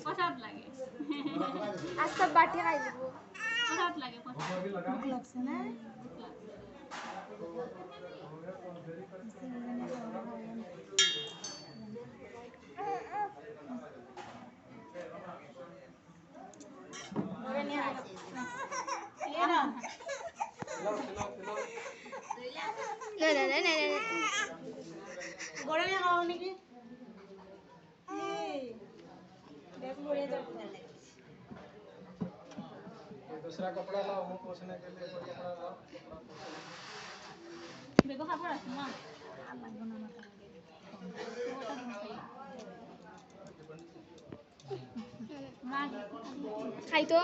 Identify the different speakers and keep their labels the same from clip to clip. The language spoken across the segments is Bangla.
Speaker 1: প্রসাদ লাগে
Speaker 2: আজকে বাটি খাই দেব
Speaker 1: প্রসাদ লাগে
Speaker 2: ভুক লাগছে না
Speaker 1: গরমে খাও নাকি
Speaker 3: दूसरा कपड़ा लाओ मुंह पोंछने के लिए कोई कपड़ा लाओ
Speaker 1: বেগো খাবার আছে না
Speaker 2: খাই তো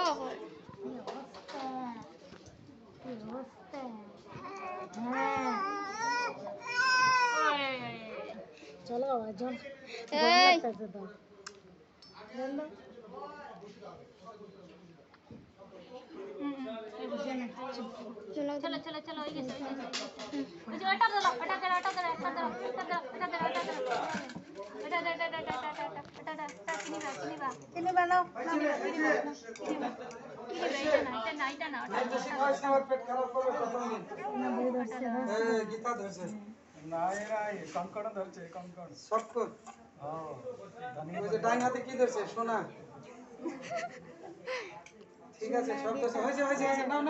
Speaker 1: চলো জন
Speaker 2: এই চলো
Speaker 1: চলো চলো চলো ওই গেছে ওই যে ওটা দাও ওটা দাও ওটা দাও ওটা দাও ওটা দাও ওটা দাও ওটা দাও ওটা দাও ওটা দাও কিনিবা
Speaker 2: তিনি বানাও
Speaker 1: এটা না
Speaker 3: सिखाइस ना और पेट खराब करे प्रथम दिन ए गीता धरছে নাই নাই कंकड़ धरছে कंकड़
Speaker 4: सबको
Speaker 3: हां धनी
Speaker 4: ওই যে ডাইন হাতে কি ধরছে সোনা ঠিক আছে সব তো হয়েছে নাও